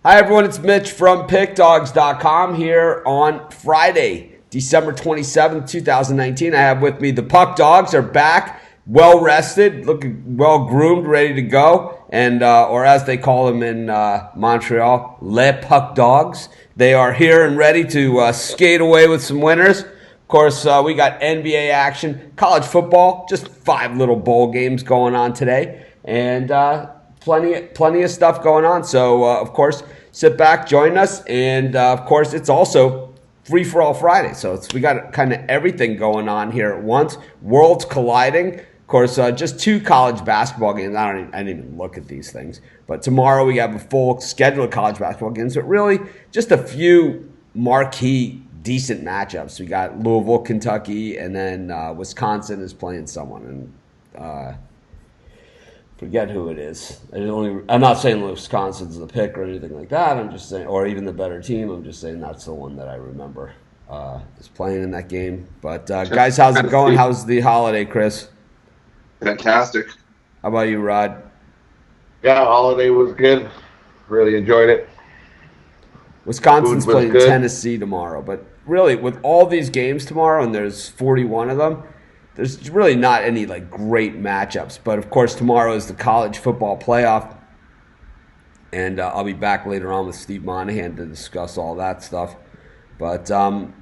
Hi, everyone. It's Mitch from PickDogs.com here on Friday, December 27th, 2019. I have with me the Puck Dogs are back, well rested, looking well groomed, ready to go. And, or as they call them in Montreal, Les Puck Dogs. They are here and ready to skate away with some winners. Of course, we got NBA action, college football, just 5 little bowl games going on today. And, plenty of stuff going on. So, of course, sit back, join us. And, of course, it's also Free For All Friday. So we got kind of everything going on here at once. Worlds colliding. Of course, just 2 college basketball games. I didn't even look at these things. But tomorrow we have a full schedule of college basketball games. But really, just a few marquee, decent matchups. We got Louisville, Kentucky, and then Wisconsin is playing someone. And forget who it is. I'm not saying Wisconsin's the pick or anything like that. I'm just saying, or even the better team. I'm just saying that's the one that I remember is playing in that game. But guys, how's it going? How's the holiday, Chris? Fantastic. How about you, Rod? Yeah, holiday was good. Really enjoyed it. Wisconsin's playing Tennessee tomorrow. But really, with all these games tomorrow, and there's 41 of them, there's really not any great matchups. But of course, tomorrow is the college football playoff, and I'll be back later on with Steve Monahan to discuss all that stuff. But so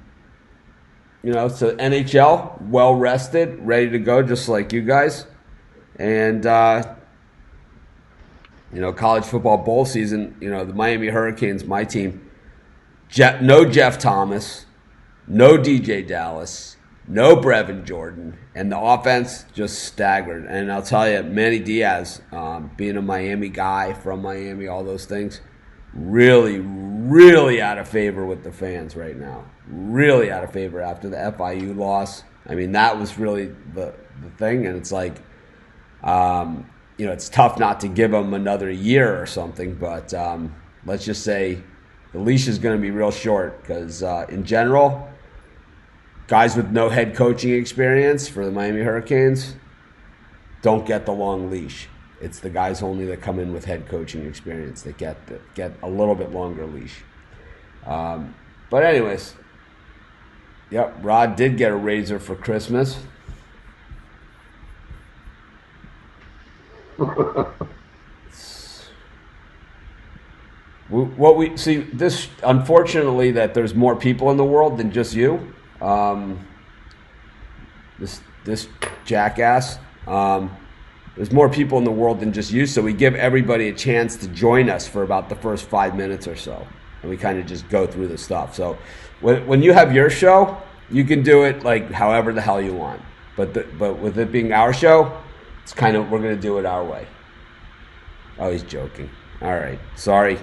NHL, well rested, ready to go, just like you guys, and college football bowl season. The Miami Hurricanes, my team, no Jeff Thomas, no DJ Dallas. No Brevin Jordan, and the offense just staggered. And I'll tell you, Manny Diaz, being a Miami guy from Miami, all those things, really, really out of favor with the fans right now. Really out of favor after the FIU loss. I mean, that was really the thing, and it's it's tough not to give him another year or something, but let's just say the leash is going to be real short because in general, guys with no head coaching experience for the Miami Hurricanes don't get the long leash. It's the guys only that come in with head coaching experience that get a little bit longer leash. But anyways, yep, Rod did get a razor for Christmas. What we see this, unfortunately, that there's more people in the world than just you. This jackass. There's more people in the world than just you, so we give everybody a chance to join us for about the first 5 minutes or so, and we kind of just go through the stuff. So when you have your show, you can do it however the hell you want. But with it being our show, it's we're gonna do it our way. Oh, he's joking. All right, sorry.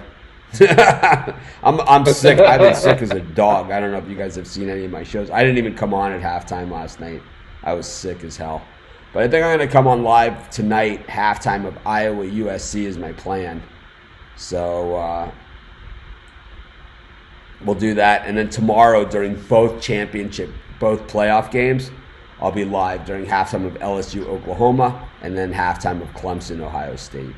I'm sick. I've been sick as a dog. I don't know if you guys have seen any of my shows. I didn't even come on at halftime last night. I was sick as hell. But I think I'm going to come on live tonight. Halftime of Iowa USC is my plan. So we'll do that. And then tomorrow during both playoff games, I'll be live during halftime of LSU Oklahoma and then halftime of Clemson Ohio State.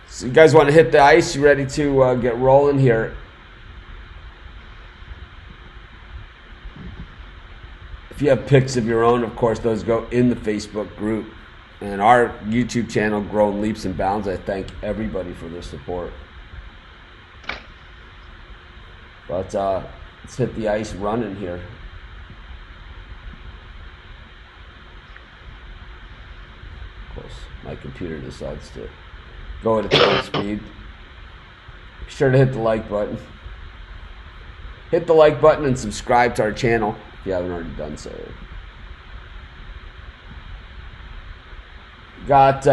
So you guys want to hit the ice? You ready to get rolling here? If you have pics of your own, of course, those go in the Facebook group. And our YouTube channel, growing leaps and bounds. I thank everybody for their support. But let's hit the ice running here. Of course, my computer decides to go at its own speed. Be sure to hit the like button. Hit the like button and subscribe to our channel if you haven't already done so. Got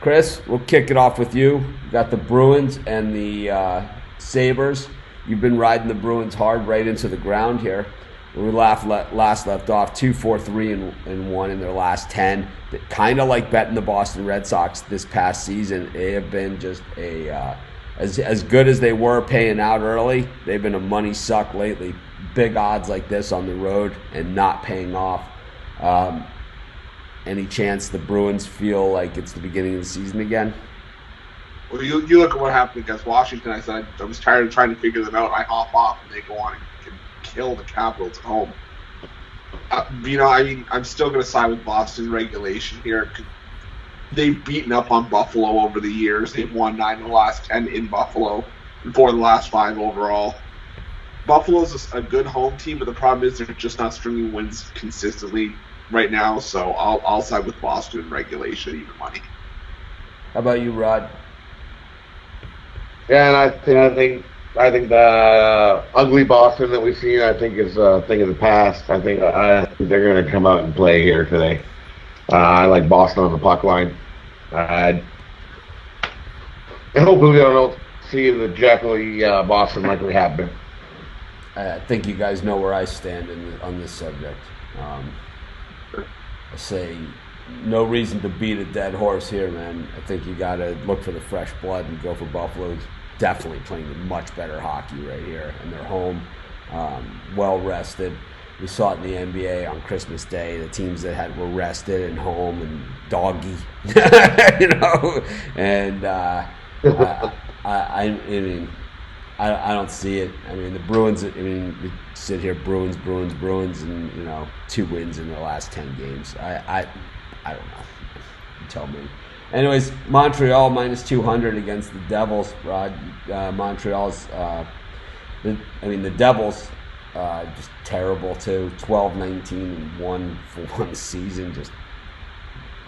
Chris, we'll kick it off with you. Got the Bruins and the Sabres. You've been riding the Bruins hard right into the ground here. We last left off 2-4-3-1 in their last 10. Kind of like betting the Boston Red Sox this past season. They have been just as good as they were paying out early. They've been a money suck lately. Big odds like this on the road and not paying off. any chance the Bruins feel like it's the beginning of the season again? Well, you look at what happened against Washington. I said I was tired of trying to figure them out. I hop off and they go on and kill the Capitals at home. I'm still going to side with Boston regulation here. They've beaten up on Buffalo over the years. They've won 9 of the last 10 in Buffalo and 4 of the last 5 overall. Buffalo's a good home team, but the problem is they're just not stringing wins consistently right now. So I'll side with Boston in regulation, even money. How about you, Rod? Yeah, and I think the ugly Boston that we've seen, I think, is a thing of the past. I think they're going to come out and play here today. I like Boston on the puck line. And hopefully we don't see the Jekyll Boston like we have been. I think you guys know where I stand on this subject. I say no reason to beat a dead horse here, man. I think you got to look for the fresh blood and go for Buffalo. Definitely playing much better hockey right here, and they're home, well rested. We saw it in the NBA on Christmas Day. The teams that were rested and home and doggy, And I mean, I don't see it. I mean, the Bruins. I mean, we sit here, Bruins, and 2 wins in their last 10 games. I don't know. You tell me. Anyways, Montreal minus 200 against the Devils. Rod, Montreal's. The Devils. Just terrible too. 12-19-1 for one season. Just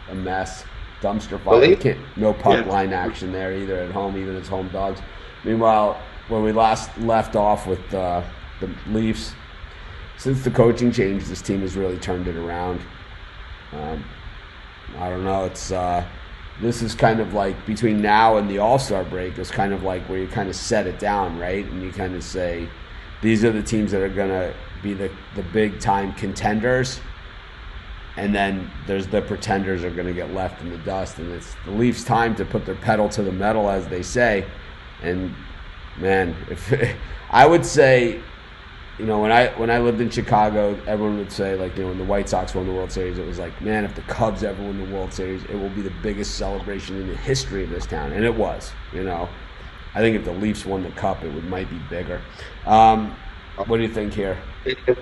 a mess. Dumpster fire. No puck line action there either at home, even as home dogs. Meanwhile, when we last left off with the Leafs, since the coaching change, this team has really turned it around. I don't know. It's this is kind of like between now and the All-Star break. It's kind of like where you kind of set it down, right? And you kind of say, these are the teams that are going to be the big-time contenders, and then there's the pretenders are going to get left in the dust. And it's the Leafs' time to put their pedal to the metal, as they say. And, man, if I would say, when I lived in Chicago, everyone would say, like, when the White Sox won the World Series, it was like, man, if the Cubs ever win the World Series, it will be the biggest celebration in the history of this town. And it was, I think if the Leafs won the Cup, it might be bigger. What do you think here? If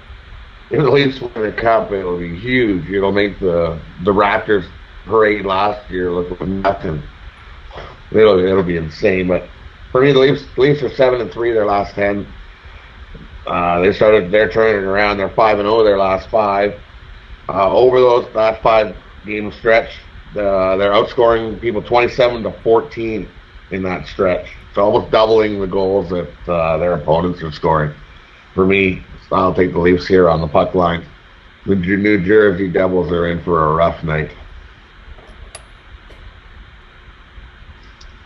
the Leafs win the Cup, it'll be huge. It'll make the Raptors parade last year look like nothing. It'll be insane. But for me, the Leafs are 7-3 their last 10. They're turning around. They're 5-0 their last 5. Over that 5-game stretch, they're outscoring people 27-14 in that stretch. It's almost doubling the goals that their opponents are scoring. For me, I'll take the Leafs here on the puck line. The New Jersey Devils are in for a rough night.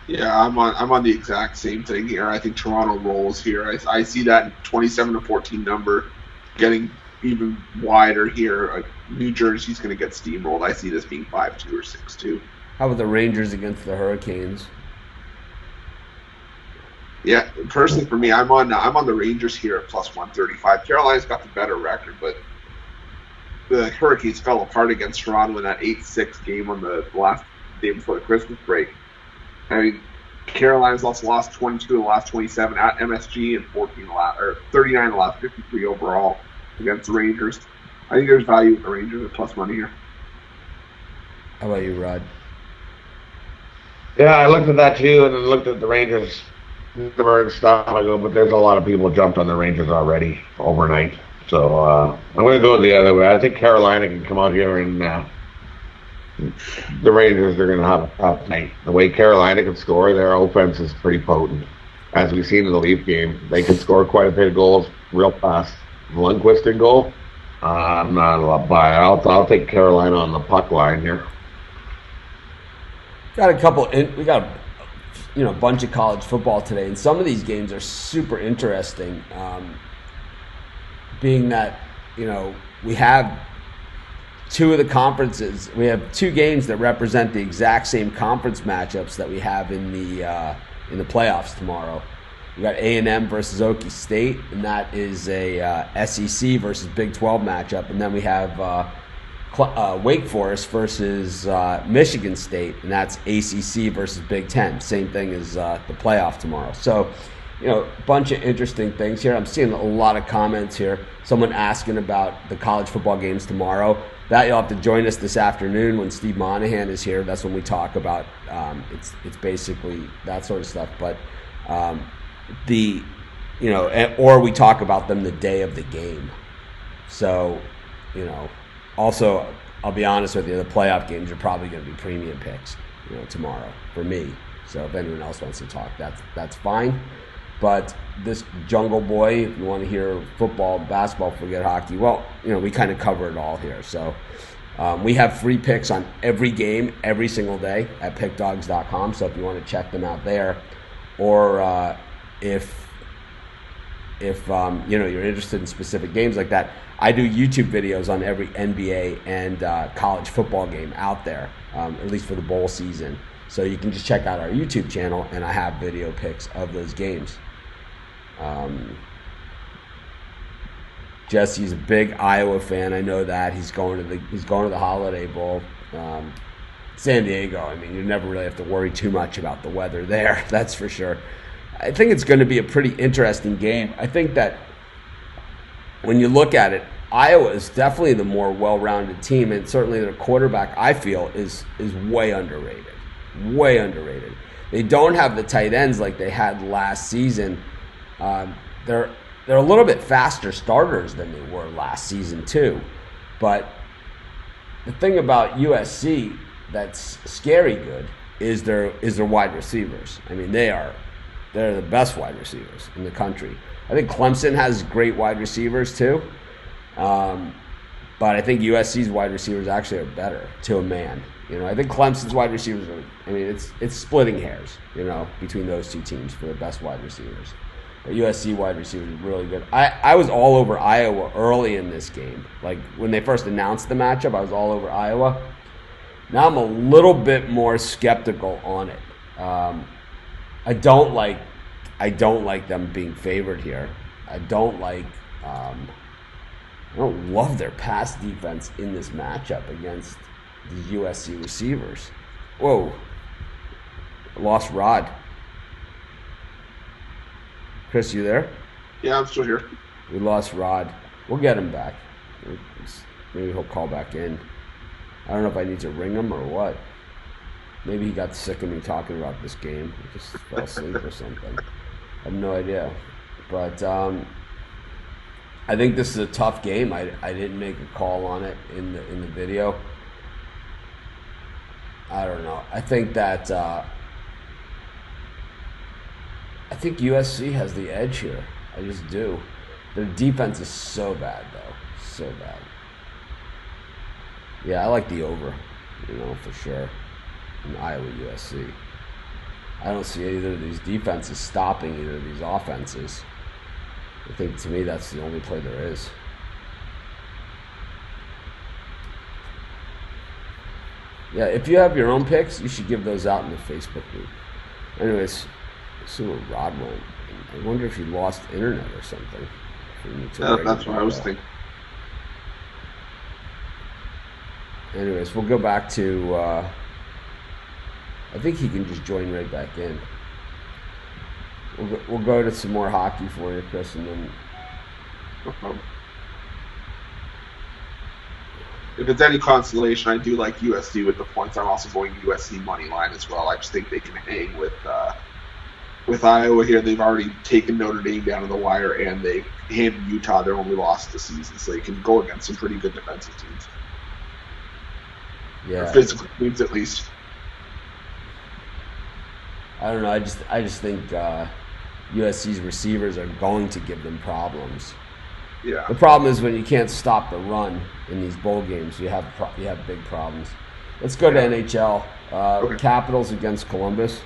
Yeah, I'm on the exact same thing here. I think Toronto rolls here. I see that 27-14 number getting even wider here. New Jersey's going to get steamrolled. I see this being 5-2 or 6-2. How about the Rangers against the Hurricanes? Yeah, personally for me, I'm on the Rangers here at plus 135. Carolina's got the better record, but the Hurricanes fell apart against Toronto in that 8-6 game on the last day before the Christmas break. I mean, Carolina's also lost 22 of the last 27 at MSG and 39 of the last 53 overall against the Rangers. I think there's value with the Rangers at plus money here. How about you, Rod? Yeah, I looked at that too, and then looked at the Rangers number and stuff. I go, but there's a lot of people jumped on the Rangers already overnight. So I'm going to go the other way. I think Carolina can come out here and the Rangers are going to have a tough night. The way Carolina can score, their offense is pretty potent. As we've seen in the Leaf game, they can score quite a bit of goals real fast. Lundqvist in goal. I'm not a lot by. I'll take Carolina on the puck line here. Got a couple. We got a bunch of college football today, and some of these games are super interesting. Being that we have two of the conferences, we have 2 games that represent the exact same conference matchups that we have in the playoffs tomorrow. We got A&M versus Okie State, and that is a SEC versus Big 12 matchup, and then we have Wake Forest versus Michigan State, and that's ACC versus Big Ten. Same thing as the playoff tomorrow. So, a bunch of interesting things here. I'm seeing a lot of comments here. Someone asking about the college football games tomorrow. That you'll have to join us this afternoon when Steve Monahan is here. That's when we talk about it's basically that sort of stuff. But or we talk about them the day of the game. So, also, I'll be honest with you, the playoff games are probably going to be premium picks, tomorrow for me. So if anyone else wants to talk, that's fine. But this Jungle Boy, if you want to hear football, basketball, forget hockey, well, we kind of cover it all here. So we have free picks on every game, every single day at pickdogs.com. So if you want to check them out there, or if you're interested in specific games like that, I do YouTube videos on every NBA and college football game out there, at least for the bowl season. So you can just check out our YouTube channel, and I have video pics of those games. Jesse's a big Iowa fan. I know that he's going to the Holiday Bowl. San Diego. I mean, you never really have to worry too much about the weather there. That's for sure. I think it's going to be a pretty interesting game. I think that when you look at it, Iowa is definitely the more well-rounded team, and certainly their quarterback, I feel, is way underrated. Way underrated. They don't have the tight ends like they had last season. They're a little bit faster starters than they were last season too. But the thing about USC that's scary good is their wide receivers. I mean, they're the best wide receivers in the country. I think Clemson has great wide receivers too. But I think USC's wide receivers actually are better to a man. I think Clemson's wide receivers it's splitting hairs, between those two teams for the best wide receivers. But USC wide receivers are really good. I was all over Iowa early in this game. Like when they first announced the matchup, I was all over Iowa. Now I'm a little bit more skeptical on it. I don't like them being favored here. I don't love their pass defense in this matchup against the USC receivers. Whoa. Lost Rod. Chris, you there? Yeah, I'm still here. We lost Rod. We'll get him back. Maybe he'll call back in. I don't know if I need to ring him or what. Maybe he got sick of me talking about this game. He just fell asleep or something. I have no idea. But I think this is a tough game. I didn't make a call on it in the video. I don't know. I think that I think USC has the edge here. I just do. Their defense is so bad, though. So bad. Yeah, I like the over, for sure. In Iowa, USC. I don't see either of these defenses stopping either of these offenses. I think, to me, that's the only play there is. Yeah, if you have your own picks, you should give those out in the Facebook group. Anyways, let's see where Rod went. I wonder if he lost internet or something. That's what I was thinking. Anyways, we'll go back to... I think he can just join right back in. We'll go to some more hockey for you, Chris, and then... No problem. If it's any consolation, I do like USC with the points. I'm also going USC money line as well. I just think they can hang with Iowa here. They've already taken Notre Dame down to the wire, and they handed Utah their only loss of the season, so they can go against some pretty good defensive teams. Yeah, or physical teams at least. I don't know. I just think USC's receivers are going to give them problems. Yeah. The problem is when you can't stop the run in these bowl games, you have big problems. Let's go to NHL. Okay. Capitals against Columbus.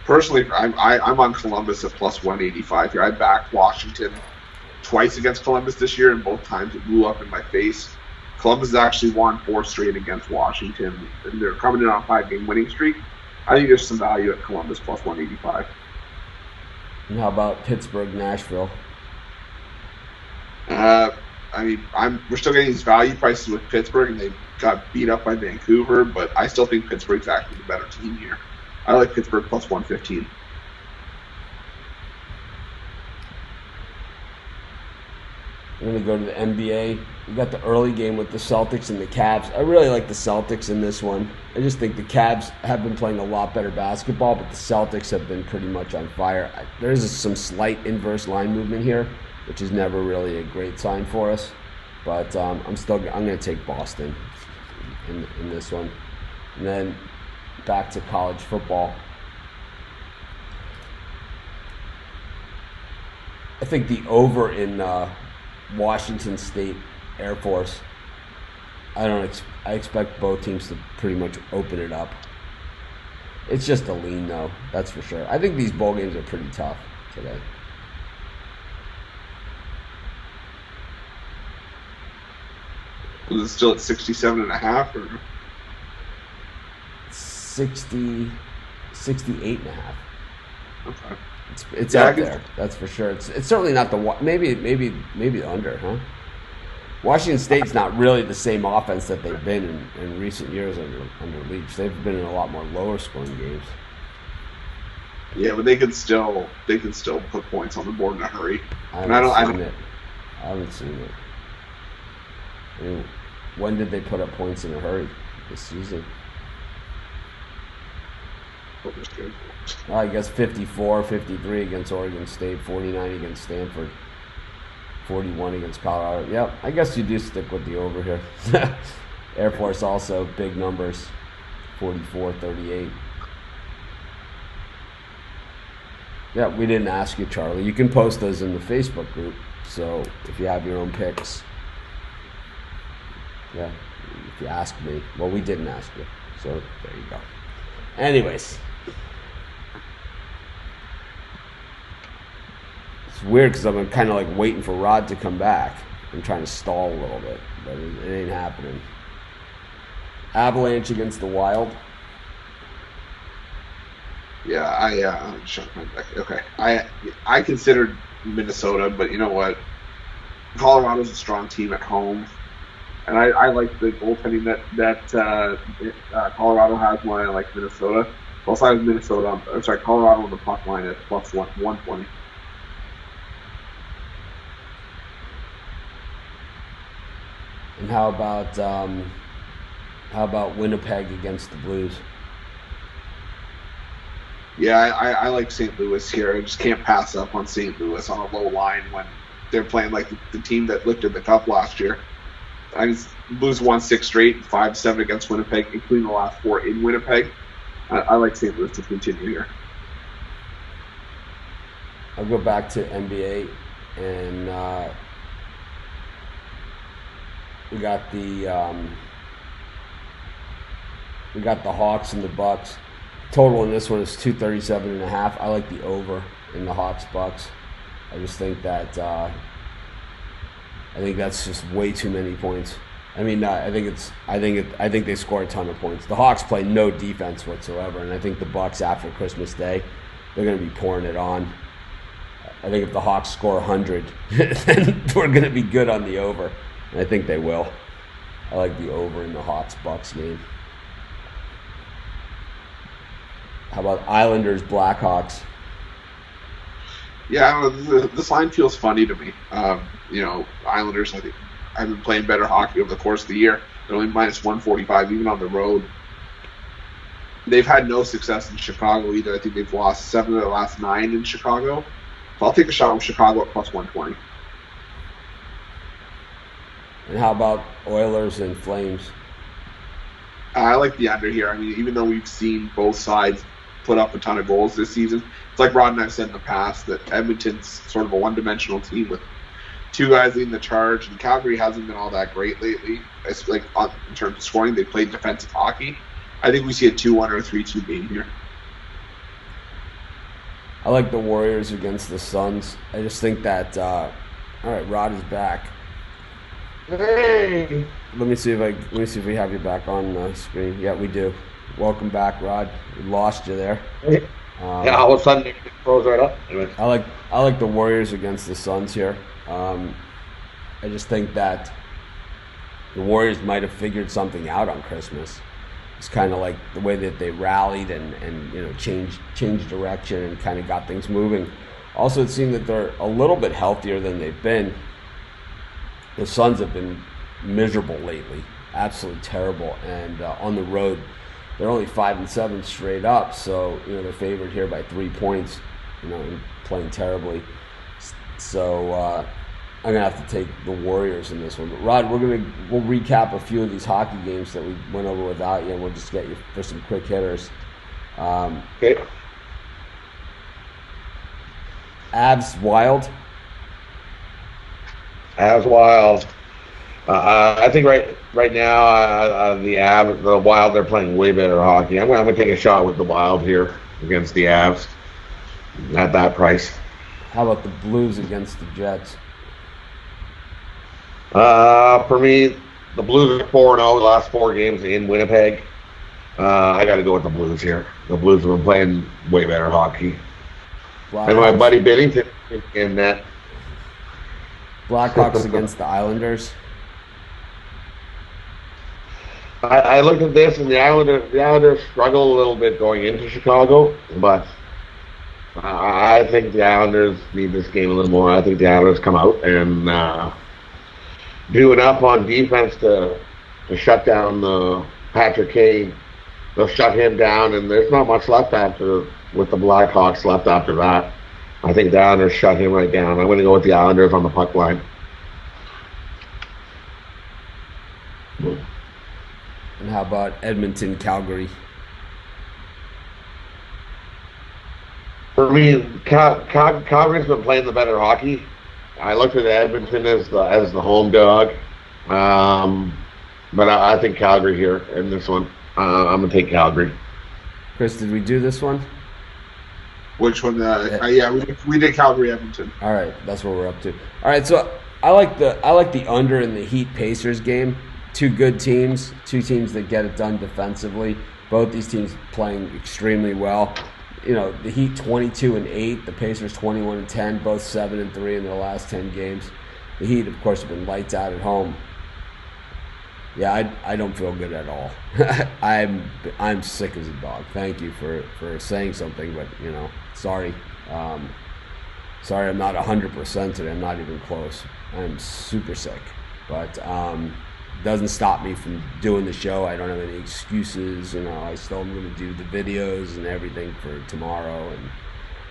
Personally, I'm on Columbus at plus 185 here. I backed Washington twice against Columbus this year, and both times it blew up in my face. Columbus has actually won 4 straight against Washington, and they're coming in on a 5-game winning streak. I think there's some value at Columbus plus 185. And how about Pittsburgh, Nashville? I I mean, we're still getting these value prices with Pittsburgh, and they got beat up by Vancouver, but I still think Pittsburgh's actually the better team here. I like Pittsburgh plus 115. I'm going to go to the NBA. We got the early game with the Celtics and the Cavs. I really like the Celtics in this one. I just think the Cavs have been playing a lot better basketball, but the Celtics have been pretty much on fire. There's some slight inverse line movement here, which is never really a great sign for us. But I'm going to take Boston in this one. And then back to college football. I think the over in Washington State Air Force. I expect both teams to pretty much open it up. It's just a lean, though. That's for sure. I think these bowl games are pretty tough today. Was it still at 67.5 or 68.5. okay? It's out there. That's for sure. It's certainly not the maybe under, huh? Washington State's not really the same offense that they've been in recent years under Leach. They've been in a lot more lower scoring games. Yeah, but they can still put points on the board in a hurry. I haven't seen it. I mean, when did they put up points in a hurry this season? Well, I guess 54, 53 against Oregon State, 49 against Stanford, 41 against Colorado. Yep, I guess you do stick with the over here. Air Force also, big numbers, 44, 38. Yeah, we didn't ask you, Charlie. You can post those in the Facebook group, so if you have your own picks. Yeah, if you ask me. Well, we didn't ask you, so there you go. Anyways. It's weird because I'm kind of like waiting for Rod to come back. I'm trying to stall a little bit, but it ain't happening. Avalanche against the Wild. Yeah, shut my back. Okay, I considered Minnesota, but you know what? Colorado's a strong team at home, and I like the goaltending that Colorado has more than I like Minnesota. Also, I have Colorado on the puck line at plus 120. And how about Winnipeg against the Blues? Yeah, I like St. Louis here. I just can't pass up on St. Louis on a low line when they're playing like the team that lifted the cup last year. Blues won 6 straight, 5-7 against Winnipeg, including the last 4 in Winnipeg. I like St. Louis to continue here. I'll go back to NBA, and we got the Hawks and the Bucks. Total in this one is 237.5. I like the over in the Hawks Bucks. I just think that I think that's just way too many points. I mean, I think they score a ton of points. The Hawks play no defense whatsoever, and I think the Bucks after Christmas Day, they're going to be pouring it on. I think if the Hawks score 100, then we're going to be good on the over, and I think they will. I like the over in the Hawks Bucks game. How about Islanders Blackhawks? Yeah, this line feels funny to me. Islanders, I think, have been playing better hockey over the course of the year. They're only minus 145, even on the road. They've had no success in Chicago either. I think they've lost 7 of their last 9 in Chicago. So I'll take a shot with Chicago at plus 120. And how about Oilers and Flames? I like the under here. I mean, even though we've seen both sides put up a ton of goals this season, it's like Rod and I've said in the past that Edmonton's sort of a one-dimensional team with 2 guys leading the charge, and Calgary hasn't been all that great lately. It's like in terms of scoring, they played defensive hockey. I think we see a 2-1 or a 3-2 game here. I like the Warriors against the Suns. I just think that all right, Rod is back. Hey. Let me see if we have you back on the screen. Yeah, we do. Welcome back, Rod. We lost you there. Yeah, all of a sudden it froze right up. Anyway. I like the Warriors against the Suns here. I just think that the Warriors might have figured something out on Christmas. It's kind of like the way that they rallied and changed direction and kind of got things moving. Also, it seemed that they're a little bit healthier than they've been. The Suns have been miserable lately, absolutely terrible, and on the road, they're only 5-7 straight up. So they're favored here by 3 points. And playing terribly. So I'm gonna have to take the Warriors in this one. But Rod, we'll recap a few of these hockey games that we went over without you, and we'll just get you for some quick hitters. Okay. Avs Wild. Avs Wild. I think right now the Wild, they're playing way better hockey. I'm gonna take a shot with the Wild here against the Avs at that price. How about the Blues against the Jets? For me, the Blues are 4-0 the last 4 games in Winnipeg. I got to go with the Blues here. The Blues have been playing way better hockey. And my buddy Binnington in that. Blackhawks against the Islanders. I looked at this, and the Islanders struggle a little bit going into Chicago, but I think the Islanders need this game a little more. I think the Islanders come out and do enough on defense to shut down Patrick Kane. They'll shut him down, and there's not much left with the Blackhawks left after that. I think the Islanders shut him right down. I'm going to go with the Islanders on the puck line. And how about Edmonton, Calgary? For me, Calgary's been playing the better hockey. I looked at Edmonton as the home dog, but I think Calgary here in this one. I'm gonna take Calgary. Chris, did we do this one? Which one? Yeah, we did Calgary Edmonton. All right, that's what we're up to. All right, so I like the under in the Heat Pacers game. 2 good teams, 2 teams that get it done defensively. Both these teams playing extremely well. The Heat 22-8, the Pacers 21-10, both 7-3 in their last 10 games. The Heat, of course, have been lights out at home. Yeah, I don't feel good at all. I'm sick as a dog. Thank you for saying something, but sorry. Sorry, I'm not 100% today. I'm not even close. I'm super sick, but doesn't stop me from doing the show. I don't have any excuses. I still am going to do the videos and everything for tomorrow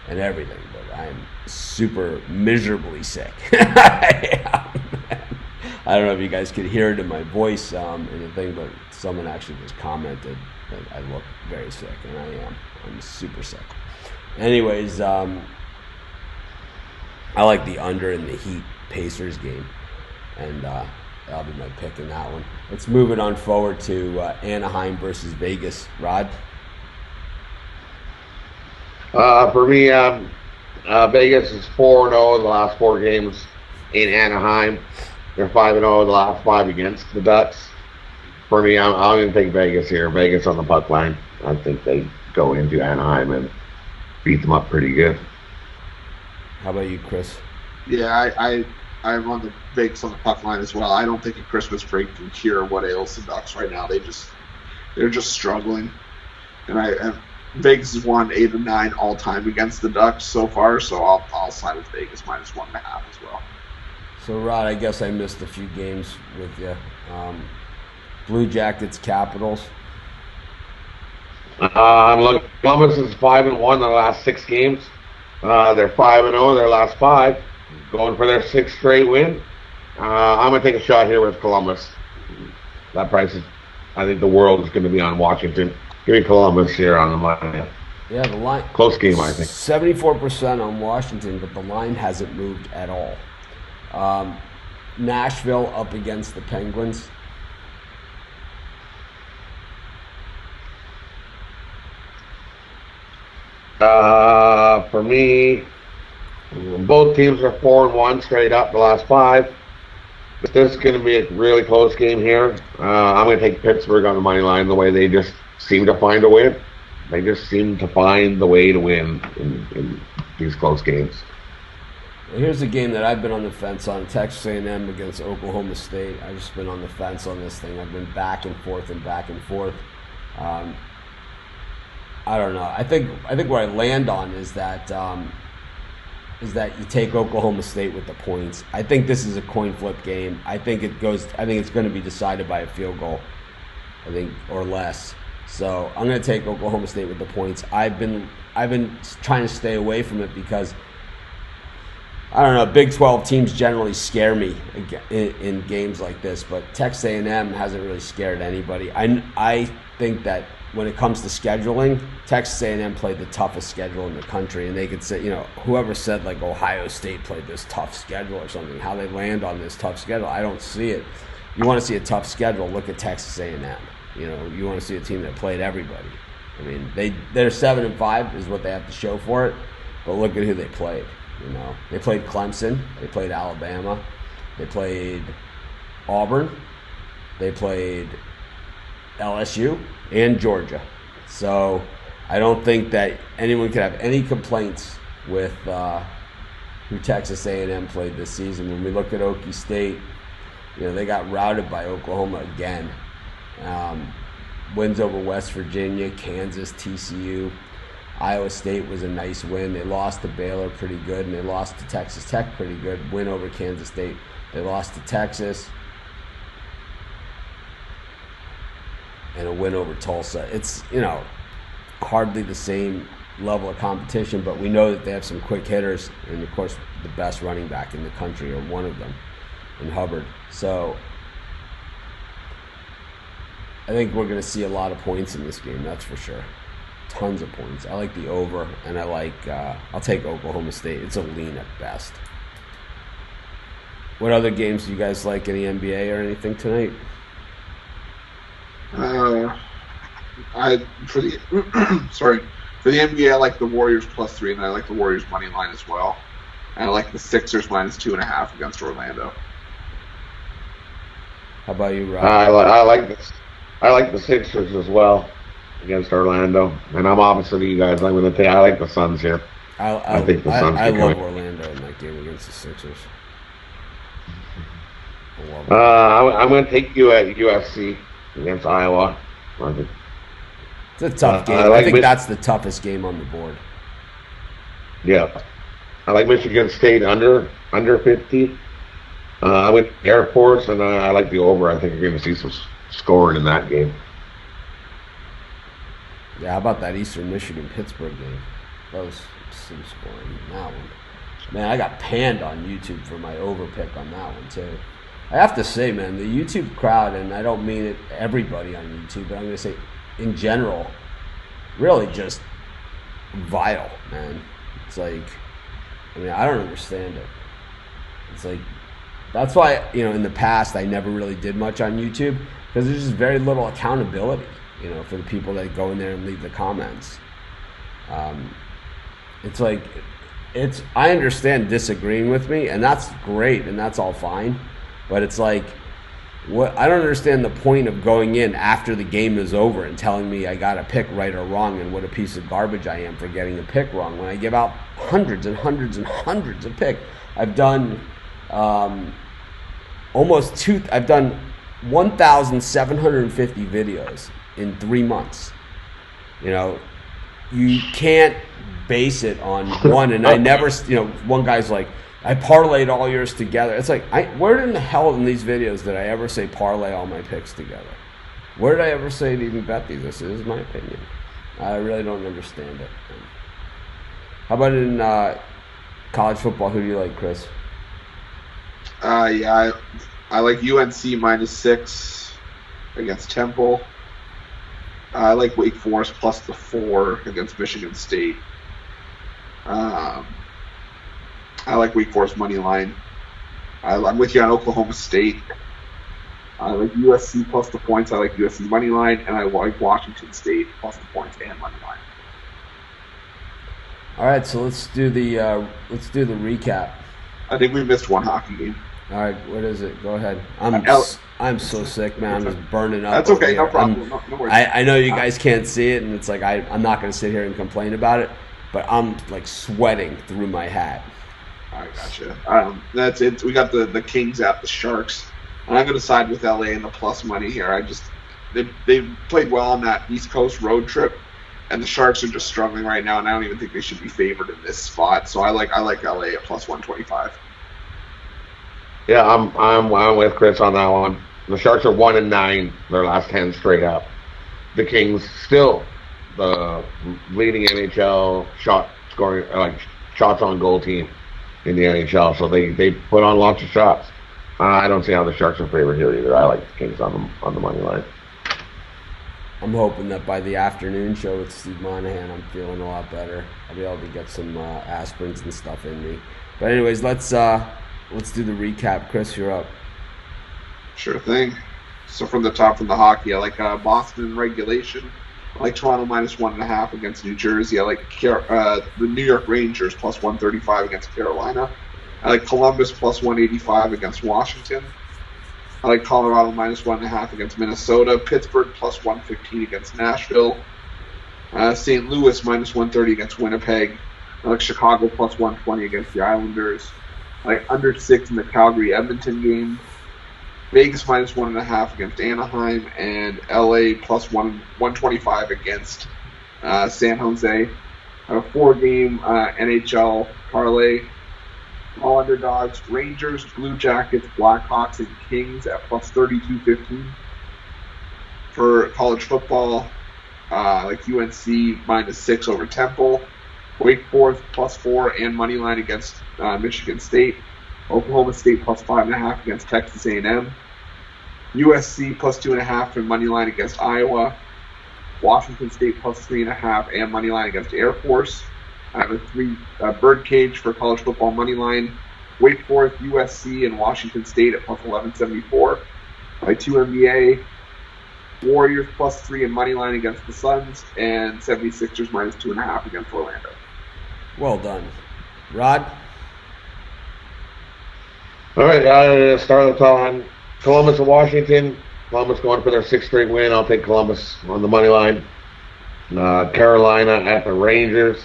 and everything, but I'm super miserably sick. I don't know if you guys could hear it in my voice in the thing, but someone actually just commented that I look very sick, and I am. I'm super sick. Anyways, I like the under in the Heat Pacers game, and that'll be my pick in that one. Let's move it on forward to Anaheim versus Vegas. Rod? For me, Vegas is 4-0 the last 4 games in Anaheim. They're 5-0 the last 5 against the Ducks. For me, I'm going to take Vegas here. Vegas on the puck line. I think they go into Anaheim and beat them up pretty good. How about you, Chris? Yeah, I'm on the Vegas on the puck line as well. I don't think a Christmas break can cure what ails the Ducks right now. They're just struggling, and Vegas has won 8 of 9 all time against the Ducks so far. So I'll side with Vegas -1.5 as well. So Rod, I guess I missed a few games with you. Blue Jackets, Capitals. I'm looking. Columbus is 5-1 in the last 6 games. They're 5-0 their last 5, going for their 6th straight win. I'm gonna take a shot here with Columbus. That price is. I think the world is going to be on Washington. Give me Columbus here on the money. Yeah, the line. Close game, I think. 74% on Washington, but the line hasn't moved at all. Nashville up against the Penguins. For me, both teams are 4-1 straight up the last 5. But this is going to be a really close game here. I'm going to take Pittsburgh on the money line. The way they just seem to find a win, they just seem to find the way to win in these close games. Here's a game that I've been on the fence on: Texas A&M against Oklahoma State. I've just been on the fence on this thing. I've been back and forth and back and forth. I don't know. I think where I land on is that you take Oklahoma State with the points. I think this is a coin flip game. I think it's going to be decided by a field goal. I think, or less. So I'm going to take Oklahoma State with the points. I've been trying to stay away from it because I don't know. Big 12 teams generally scare me in games like this, but Texas A&M hasn't really scared anybody. I think that when it comes to scheduling, Texas A&M played the toughest schedule in the country, and they could say, whoever said like Ohio State played this tough schedule or something, how they land on this tough schedule, I don't see it. You want to see a tough schedule, look at Texas A&M. You want to see a team that played everybody. I mean, they're 7-5 is what they have to show for it, but look at who they played. They played Clemson, they played Alabama, they played Auburn, they played LSU and Georgia. So I don't think that anyone could have any complaints with who Texas A&M played this season. When we look at Okie State, they got routed by Oklahoma again. Wins over West Virginia, Kansas, TCU. Iowa State was a nice win. They lost to Baylor pretty good, and they lost to Texas Tech pretty good. Win over Kansas State. They lost to Texas. And a win over Tulsa. It's, hardly the same level of competition, but we know that they have some quick hitters, and of course the best running back in the country, or one of them, in Hubbard. So I think we're going to see a lot of points in this game, that's for sure. Tons of points. I like the over, and I'll take Oklahoma State. It's a lean at best. What other games do you guys like in the NBA or anything tonight? For the NBA, I like the Warriors +3, and I like the Warriors money line as well. And I like the Sixers -2.5 against Orlando. How about you, Rob? I like this. I like the Sixers as well against Orlando, and I'm opposite of you guys. I like the Suns here. I think the Suns. I love Orlando in that game against the Sixers. I'm going to take you at UFC against Iowa. It's a tough game. I think that's the toughest game on the board. Yeah, I like Michigan State under 50. I went Air Force, and I like the over. I think you're going to see some scoring in that game. Yeah, how about that Eastern Michigan-Pittsburgh game? That was some scoring in that one. Man, I got panned on YouTube for my over pick on that one, too. I have to say, man, the YouTube crowd, and I don't mean it everybody on YouTube, but I'm going to say in general, really just vile, man. It's like, I don't understand it. It's like, that's why, in the past I never really did much on YouTube, because there's just very little accountability, for the people that go in there and leave the comments. It's like, I understand disagreeing with me, and that's great, and that's all fine, but it's like, I don't understand the point of going in after the game is over and telling me I got a pick right or wrong, and what a piece of garbage I am for getting a pick wrong, when I give out hundreds and hundreds and hundreds of picks. I've done I've done 1,750 videos in 3 months. You can't base it on one. And I never, one guy's like, I parlayed all yours together. It's like, where in the hell in these videos did I ever say parlay all my picks together? Where did I ever say to even bet these? This is my opinion. I really don't understand it. How about in college football? Who do you like, Chris? Yeah, I like UNC -6 against Temple. I like Wake Forest +4 against Michigan State. I like Wake Forest money line. I'm with you on Oklahoma State. I like USC +the points. I like USC money line, and I like Washington State +the points and money line. All right, so let's do the recap. I think we missed one hockey game. All right, what is it? Go ahead. I'm so sick, man. I'm just burning up. That's okay, no problem. No worries. I know you guys can't see it, and it's like I'm not going to sit here and complain about it, but I'm like sweating through my hat. I gotcha. That's it. We got the Kings at the Sharks. And I'm going to side with LA in the plus money here. They played well on that East Coast road trip, and the Sharks are just struggling right now. And I don't even think they should be favored in this spot. So I like LA at plus 125. Yeah, I'm with Chris on that one. The Sharks are 1-9 their last 10 straight up. The Kings still the leading NHL shot scoring shots on goal team in the NHL. So they put on lots of shots. I don't see how the Sharks are favored here either. I like the Kings on the money line. I'm hoping that by the afternoon show with Steve Monahan, I'm feeling a lot better. I'll be able to get some aspirins and stuff in me. But anyways, let's do the recap. Chris, you're up. Sure thing. So from the top, from the hockey, I like Boston in regulation. I like Toronto minus 1.5 against New Jersey. I like the New York Rangers plus 135 against Carolina. I like Columbus plus 185 against Washington. I like Colorado minus 1.5 against Minnesota. Pittsburgh plus 115 against Nashville. St. Louis minus 130 against Winnipeg. I like Chicago plus 120 against the Islanders. I like under 6 in the Calgary-Edmonton game. Vegas minus 1.5 against Anaheim. And LA plus 125 against San Jose. I have a 4-game NHL parlay. All underdogs: Rangers, Blue Jackets, Blackhawks, and Kings at plus 32.15. For college football, like UNC minus 6 over Temple, Wake Forest plus 4 and money line against Michigan State, Oklahoma State plus 5.5 against Texas A&M, USC plus 2.5 and money line against Iowa, Washington State plus 3.5 and money line against Air Force. I have a birdcage for college football money line. Wake Forest, USC, and Washington State at plus 1174. My 2 NBA. Warriors plus 3 and money line against the Suns, and 76ers minus 2.5 against Orlando. Well done. Rod? All right, start at the top. Columbus and Washington. Columbus going for their 6th straight win. I'll take Columbus on the money line. Carolina at the Rangers.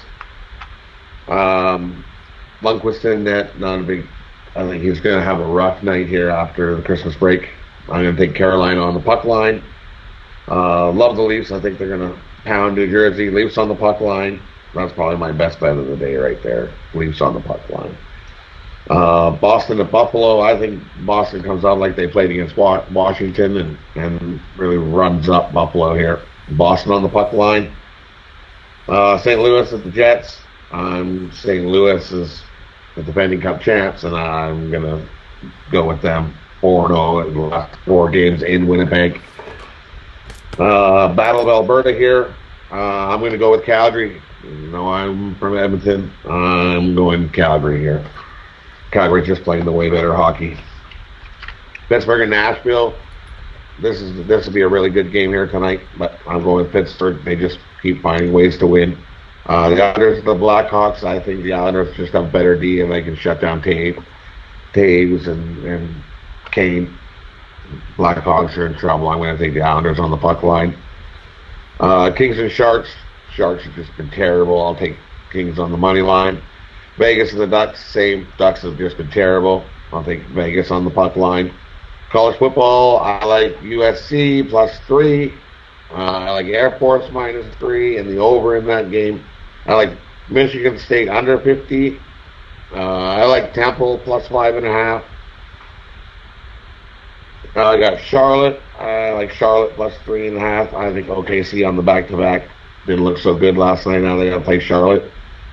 Lundqvist in net, not a big. I think he's going to have a rough night here after the Christmas break. I'm going to take Carolina on the puck line. Love the Leafs. I think they're going to pound New Jersey. Leafs on the puck line. That's probably my best bet of the day right there. Leafs on the puck line. Boston to Buffalo. I think Boston comes out like they played against Washington and really runs up Buffalo here. Boston on the puck line. St. Louis at the Jets. I'm St. Louis is the defending Cup champs, and I'm going to go with them 4-0 in the last 4 games in Winnipeg. Battle of Alberta here. I'm going to go with Calgary. I'm from Edmonton. I'm going Calgary here. Calgary's just playing the way better hockey. Pittsburgh and Nashville. This will be a really good game here tonight, but I'm going with Pittsburgh. They just keep finding ways to win. The Islanders, the Blackhawks. I think the Islanders just have better D, and they can shut down Taves and Kane. Blackhawks are in trouble. I'm going to take the Islanders on the puck line. Kings and Sharks. Sharks have just been terrible. I'll take Kings on the money line. Vegas and the Ducks. Same. Ducks have just been terrible. I'll take Vegas on the puck line. College football. I like USC plus 3. I like Air Force minus 3 and the over in that game. I like Michigan State under 50. I like Temple plus 5.5. I got Charlotte. I like Charlotte plus 3.5. I think OKC on the back-to-back didn't look so good last night. Now they got to play Charlotte.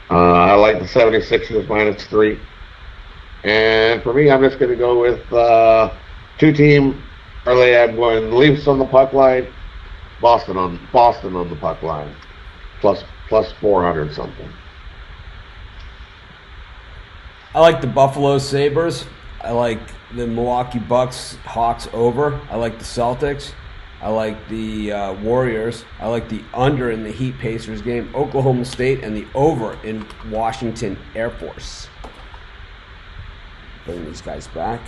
I like the 76ers minus 3. And for me, I'm just going to go with 2-team parlay. I'm going Leafs on the puck line. Boston on the puck line, plus 400 something. I like the Buffalo Sabres. I like the Milwaukee Bucks Hawks over. I like the Celtics. I like the Warriors. I like the under in the Heat Pacers game. Oklahoma State and the over in Washington Air Force. Bring these guys back.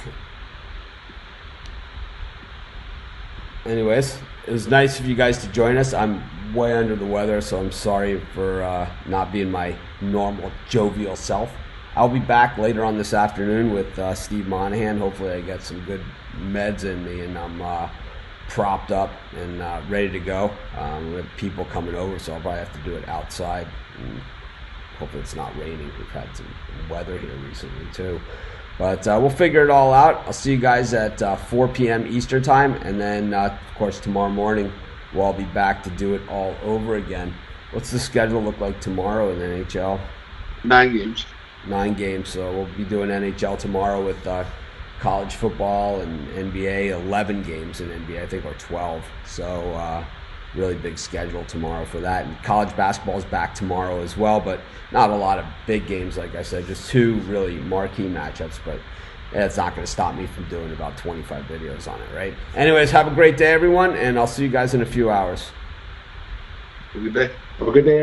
Anyways, it was nice of you guys to join us. I'm way under the weather, so I'm sorry for not being my normal jovial self. I'll be back later on this afternoon with Steve Monahan. Hopefully I get some good meds in me and I'm propped up and ready to go. We have people coming over, so I'll probably have to do it outside. And hopefully it's not raining. We've had some weather here recently too. But we'll figure it all out. I'll see you guys at 4 p.m. Eastern time. And then, of course, tomorrow morning we'll all be back to do it all over again. What's the schedule look like tomorrow in the NHL? 9 games. 9 games. So we'll be doing NHL tomorrow with college football and NBA. 11 games in NBA, I think, or 12. So really big schedule tomorrow for that. And college basketball is back tomorrow as well, but not a lot of big games, like I said. Just 2 really marquee matchups, but it's not going to stop me from doing about 25 videos on it, right? Anyways, have a great day, everyone, and I'll see you guys in a few hours. Have a good day. Have a good day.